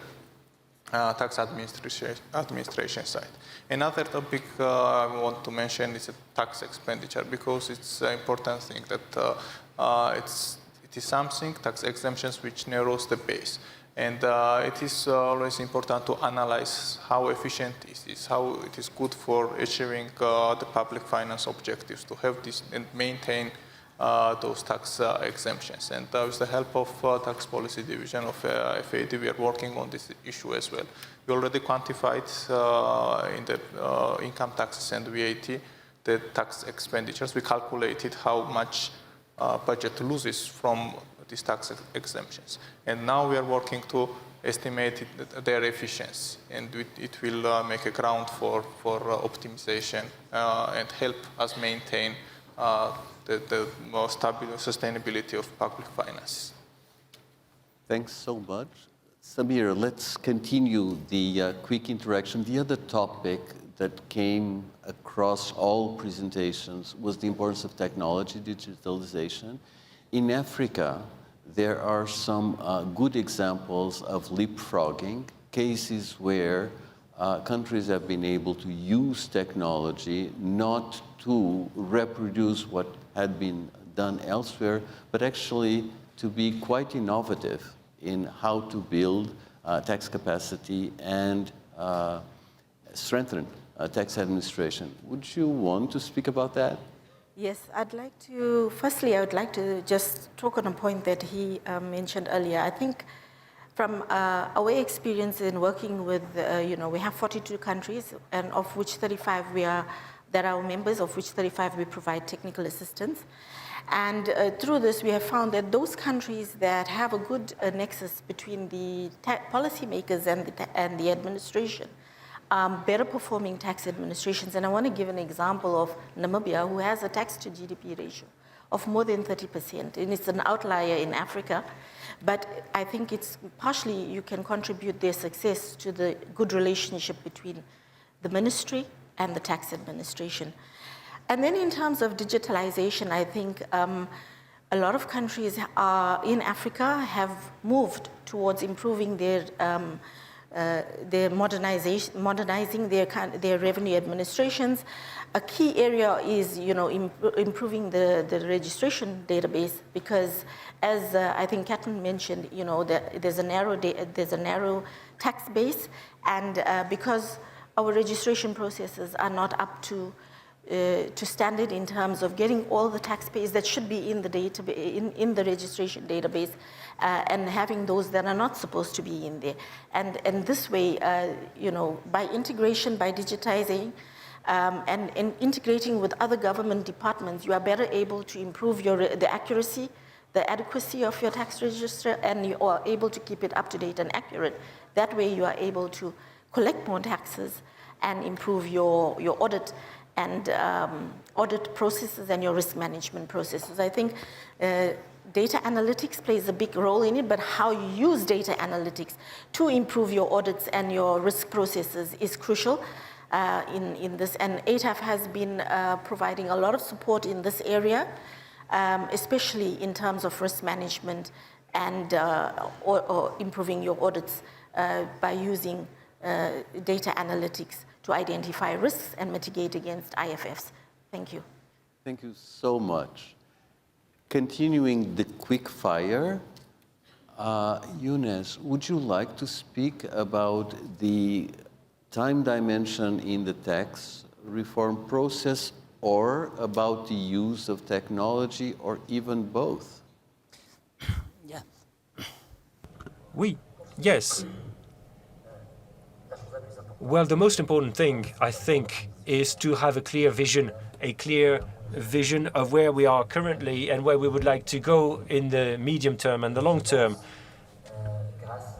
tax administration side. Another topic I want to mention is tax expenditure, because it's an important thing that it is something, tax exemptions, which narrows the base. And it is always important to analyze how efficient is this, how it is good for achieving the public finance objectives, to have this and maintain those tax exemptions. And with the help of tax policy division of FAD, we are working on this issue as well. We already quantified in the income taxes and VAT the tax expenditures. We calculated how much budget loses from these tax exemptions. And now we are working to estimate their efficiency, and it will make a ground for optimization and help us maintain the more stable sustainability of public finances. Thanks so much. Samir, let's continue the quick interaction. The other topic that came across all presentations was the importance of technology, digitalization. In Africa, there are some good examples of leapfrogging, cases where countries have been able to use technology not to reproduce what had been done elsewhere, but actually to be quite innovative in how to build tax capacity and strengthen tax administration. Would you want to speak about that? Yes, I'd like to, firstly, I would like to just talk on a point that he mentioned earlier. I think from our experience in working with, we have 42 countries, and of which 35 that are members, of which 35 we provide technical assistance. And through this, we have found that those countries that have a good nexus between the policymakers and the administration, better performing tax administrations. And I want to give an example of Namibia, who has a tax to GDP ratio of more than 30%. And it's an outlier in Africa, but I think it's partially you can contribute their success to the good relationship between the ministry and the tax administration. And then in terms of digitalization, I think a lot of countries in Africa have moved towards improving their modernizing their revenue administrations. A key area is, improving the registration database, because, as I think Catherine mentioned, there's a narrow tax base, and because our registration processes are not up to standard in terms of getting all the taxpayers that should be in the in the registration database, and having those that are not supposed to be in there. And this way, by integration, by digitizing, and integrating with other government departments, you are better able to improve the accuracy, the adequacy of your tax register, and you are able to keep it up to date and accurate. That way, you are able to collect more taxes and improve your audit and audit processes and your risk management processes. I think data analytics plays a big role in it, but how you use data analytics to improve your audits and your risk processes is crucial in this. And ATAF has been providing a lot of support in this area, especially in terms of risk management and or improving your audits by using data analytics to identify risks and mitigate against IFFs. Thank you. Thank you so much. Continuing the quick fire, Younes, would you like to speak about the time dimension in the tax reform process, or about the use of technology, or even both? Yeah. Yes. Well, the most important thing, I think, is to have a clear vision of where we are currently and where we would like to go in the medium term and the long term.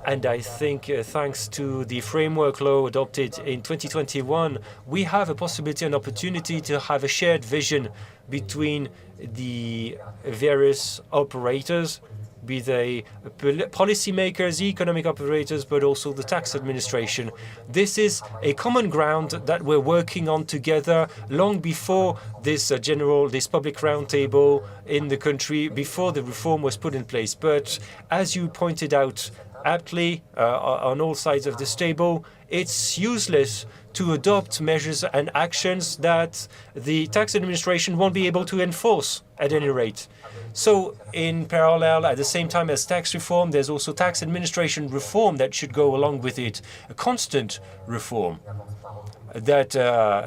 And I think thanks to the framework law adopted in 2021, we have a possibility and opportunity to have a shared vision between the various operators, be they policymakers, economic operators, but also the tax administration. This is a common ground that we're working on together long before this public roundtable in the country, before the reform was put in place. But as you pointed out aptly on all sides of this table, it's useless to adopt measures and actions that the tax administration won't be able to enforce at any rate. So in parallel, at the same time as tax reform, there's also tax administration reform that should go along with it, a constant reform. That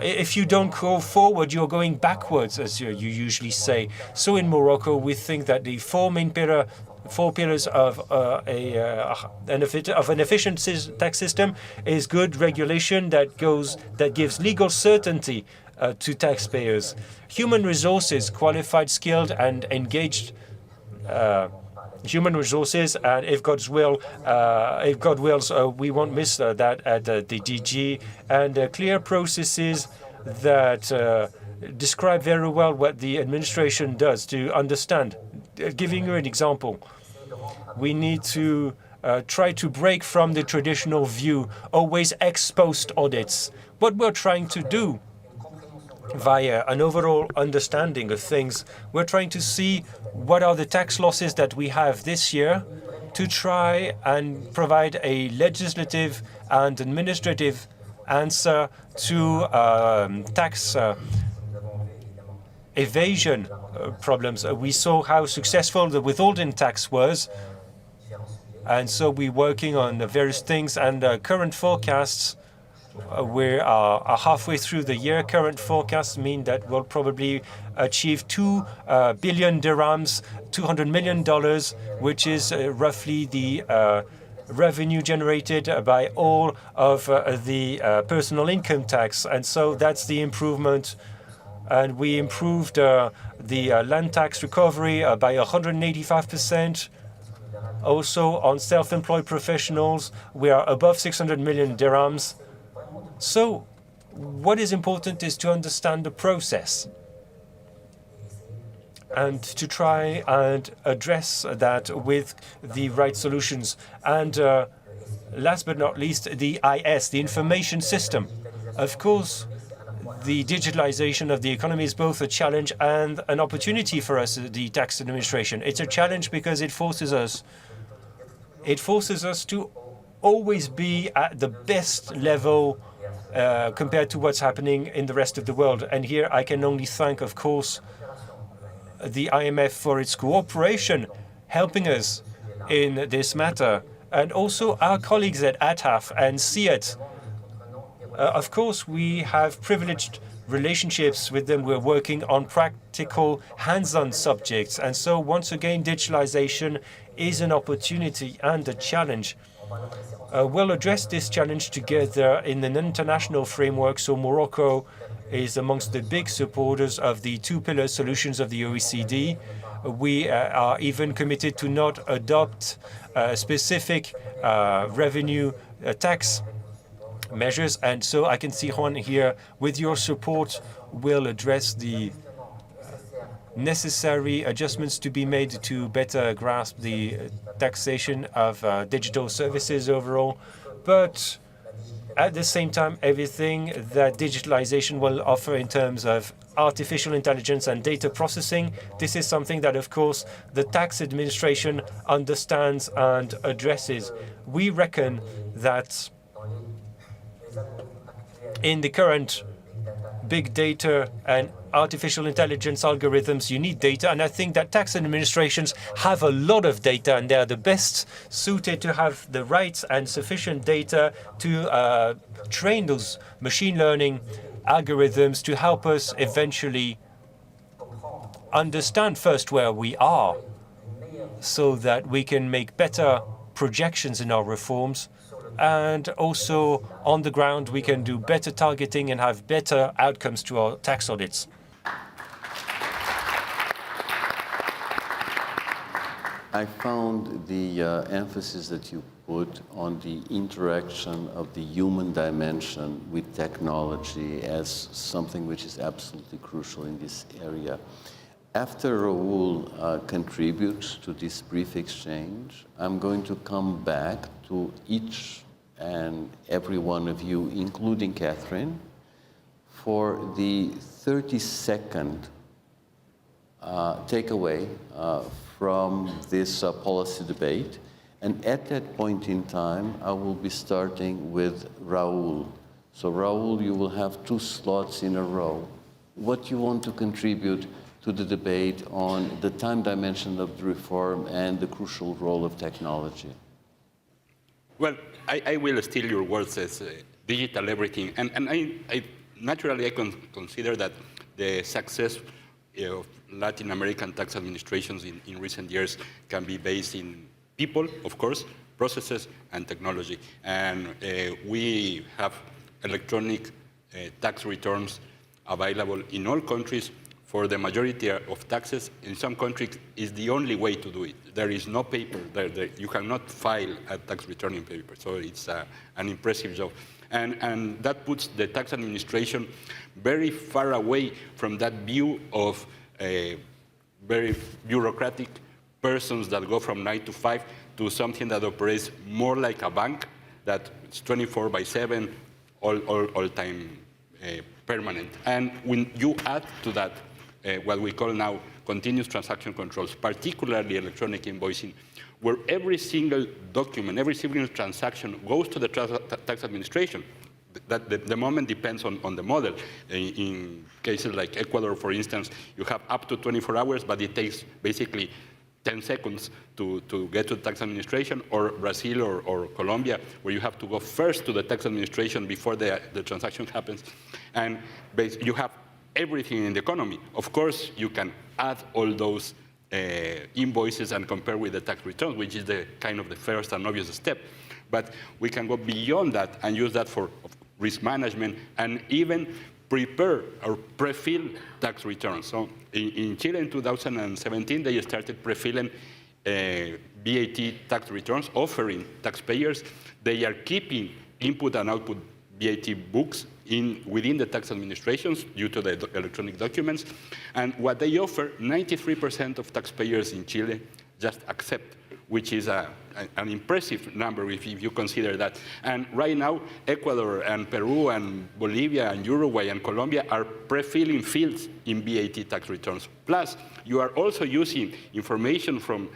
if you don't go forward, you're going backwards, as you usually say. So in Morocco, we think that the four pillars of an efficient tax system is good regulation that gives legal certainty to taxpayers, human resources, qualified, skilled, and engaged human resources, and if God wills, we won't miss that at the DG, and clear processes that describe very well what the administration does to understand. Giving you an example, we need to try to break from the traditional view, always ex post audits. What we're trying to do via an overall understanding of things, we're trying to see what are the tax losses that we have this year to try and provide a legislative and administrative answer to tax evasion problems. We saw how successful the withholding tax was, and so we're working on various things, and current forecasts, we are halfway through the year. Current forecasts mean that we'll probably achieve 2 billion dirhams, $200 million, which is roughly the revenue generated by all of the personal income tax. And so that's the improvement. And we improved the land tax recovery by 185%. Also on self-employed professionals, we are above 600 million dirhams. So what is important is to understand the process and to try and address that with the right solutions. And last but not least, the IS, the information system. Of course, the digitalization of the economy is both a challenge and an opportunity for us, the tax administration. It's a challenge because it forces us to always be at the best level compared to what's happening in the rest of the world. And here I can only thank, of course, the IMF for its cooperation, helping us in this matter, and also our colleagues at ATAF and CIET. Of course, we have privileged relationships with them. We're working on practical, hands-on subjects. And so, once again, digitalization is an opportunity and a challenge. We'll address this challenge together in an international framework. So Morocco is amongst the big supporters of the two-pillar solutions of the OECD. We are even committed to not adopt specific revenue tax measures. And so I can see Juan here, with your support, will address the necessary adjustments to be made to better grasp the taxation of digital services overall. But at the same time, everything that digitalization will offer in terms of artificial intelligence and data processing, this is something that, of course, the tax administration understands and addresses. We reckon that in the current big data and artificial intelligence algorithms, you need data. And I think that tax administrations have a lot of data, and they are the best suited to have the right and sufficient data to train those machine learning algorithms to help us eventually understand first where we are so that we can make better projections in our reforms. And also on the ground, we can do better targeting and have better outcomes to our tax audits. I found the emphasis that you put on the interaction of the human dimension with technology as something which is absolutely crucial in this area. After Raul contributes to this brief exchange, I'm going to come back to each and every one of you, including Catherine, for the 30-second takeaway from this policy debate. And at that point in time, I will be starting with Raul. So Raul, you will have 2 slots in a row. What you want to contribute to the debate on the time dimension of the reform and the crucial role of technology? Well, I will steal your words as digital everything. And I naturally, I consider that the success of Latin American tax administrations in recent years can be based in people, of course, processes, and technology. And we have electronic tax returns available in all countries for the majority of taxes. In some countries, is the only way to do it. There is no paper. You cannot file a tax return in paper. So it's an impressive job. And that puts the tax administration very far away from that view of very bureaucratic persons that go from 9 to 5 to something that operates more like a bank, that it's 24/7, all time permanent. And when you add to that what we call now continuous transaction controls, particularly electronic invoicing, where every single document, every single transaction goes to the tax administration. The moment depends on the model. In cases like Ecuador, for instance, you have up to 24 hours, but it takes basically 10 seconds to get to the tax administration, or Brazil or Colombia, where you have to go first to the tax administration before the transaction happens. And you have everything in the economy. Of course, you can add all those invoices and compare with the tax returns, which is the kind of the first and obvious step. But we can go beyond that and use that for risk management and even prepare or pre-fill tax returns. So in Chile in 2017, they started pre-filling VAT tax returns, offering taxpayers. They are keeping input and output VAT books within the tax administrations due to the electronic documents. And what they offer, 93% of taxpayers in Chile just accept, which is an impressive number if you consider that. And right now, Ecuador and Peru and Bolivia and Uruguay and Colombia are pre-filling fields in VAT tax returns. Plus, you are also using information from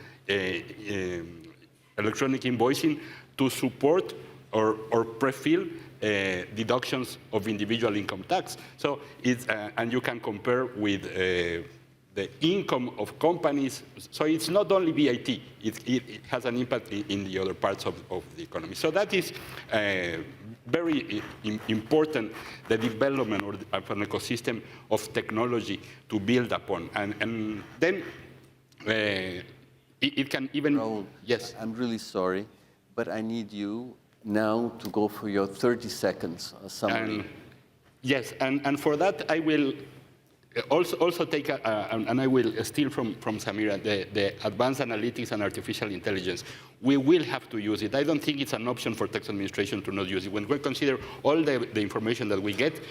electronic invoicing to support or pre-fill deductions of individual income tax. So it's, and you can compare with the income of companies. So it's not only VAT, it has an impact in the other parts of the economy. So that is very important, the development of an ecosystem of technology to build upon. And then it can even, Raul, yes. I'm really sorry, but I need you now to go for your 30 seconds summary. Yes, and for that I will also take, and I will steal from Samira, the advanced analytics and artificial intelligence. We will have to use it. I don't think it's an option for tax administration to not use it. When we consider all the information that we get,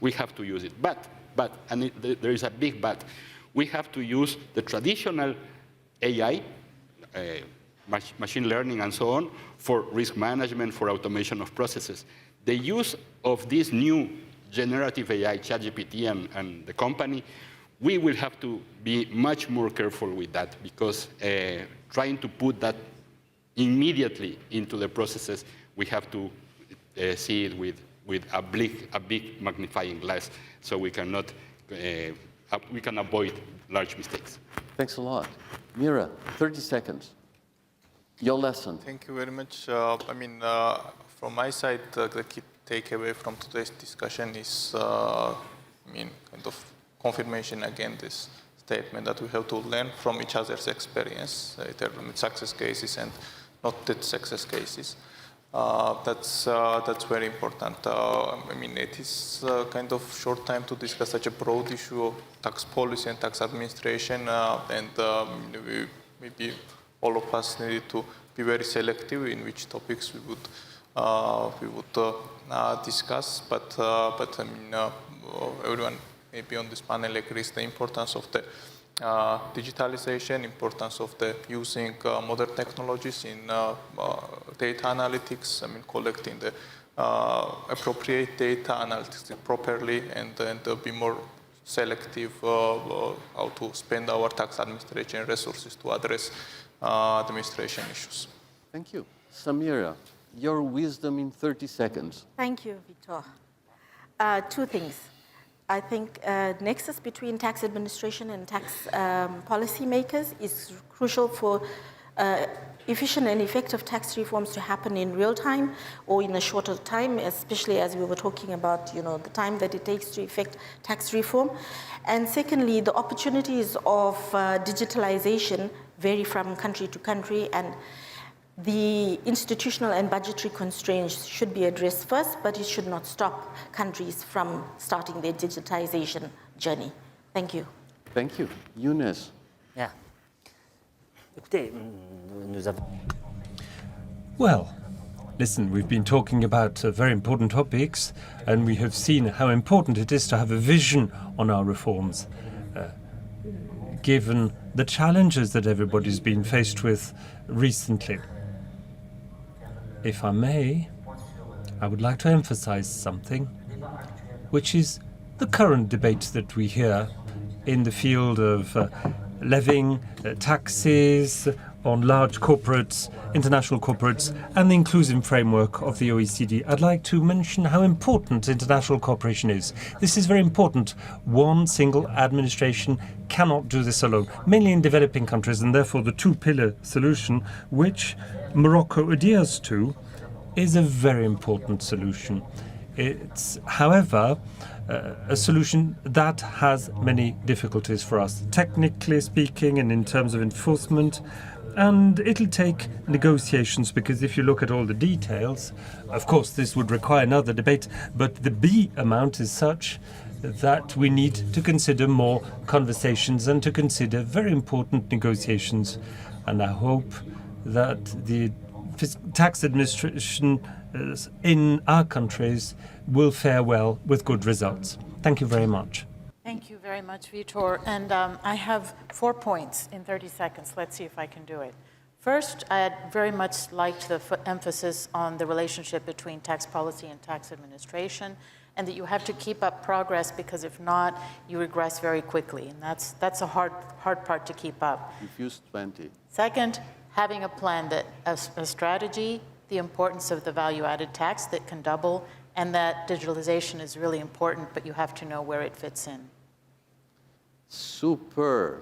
we have to use it. But and there is a big but, we have to use the traditional AI, machine learning and so on, for risk management, for automation of processes. The use of this new generative AI, ChatGPT and the company, we will have to be much more careful with that, because trying to put that immediately into the processes, we have to see it with a big magnifying glass, so we can avoid large mistakes. Thanks a lot. Mira, 30 seconds. Your lesson. Thank you very much. From my side, the key takeaway from today's discussion is, kind of confirmation again, this statement that we have to learn from each other's experience, either success cases and not the success cases. That's very important. It is kind of short time to discuss such a broad issue of tax policy and tax administration, and maybe all of us needed to be very selective in which topics we would discuss. But everyone maybe on this panel agrees the importance of the digitalization, importance of the using modern technologies in data analytics. Collecting the appropriate data, analytics it properly, and be more selective how to spend our tax administration resources to address administration issues. Thank you. Samira, your wisdom in 30 seconds. Thank you, Victor. Two things. I think nexus between tax administration and tax policymakers is crucial for efficient and effective tax reforms to happen in real time or in a shorter time, especially as we were talking about, the time that it takes to effect tax reform. And secondly, the opportunities of digitalization vary from country to country, and the institutional and budgetary constraints should be addressed first, but it should not stop countries from starting their digitization journey. Thank you. Thank you. Younes. Yeah. Écoutez, nous avons... Well, listen, we've been talking about very important topics, and we have seen how important it is to have a vision on our reforms, given the challenges that everybody's been faced with recently. If I may, I would like to emphasize something, which is the current debate that we hear in the field of levying taxes on large corporates, international corporates, and the inclusive framework of the OECD. I'd like to mention how important international cooperation is. This is very important. One single administration cannot do this alone, mainly in developing countries, and therefore the two-pillar solution, which Morocco adheres to, is a very important solution. It's, however, a solution that has many difficulties for us, technically speaking and in terms of enforcement, and it'll take negotiations, because if you look at all the details, of course this would require another debate, but the B amount is such that we need to consider more conversations and to consider very important negotiations. And I hope that the tax administration in our countries will fare well with good results. Thank you very much. Thank you very much, Vitor. And I have 4 points in 30 seconds. Let's see if I can do it. First, I very much liked the emphasis on the relationship between tax policy and tax administration, and that you have to keep up progress, because if not, you regress very quickly. And that's a hard part to keep up. Refuse 20. Second, having a plan, that a strategy, the importance of the value-added tax that can double, and that digitalization is really important, but you have to know where it fits in. Super.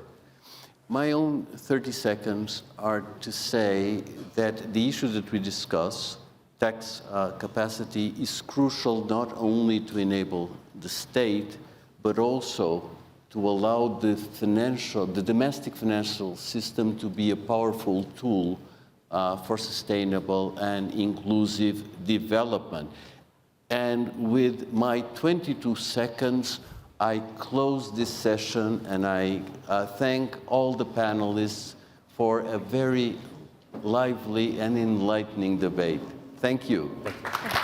My own 30 seconds are to say that the issue that we discuss, tax capacity, is crucial not only to enable the state, but also to allow the domestic financial system to be a powerful tool for sustainable and inclusive development. And with my 22 seconds, I close this session, and I thank all the panelists for a very lively and enlightening debate. Thank you. Thank you.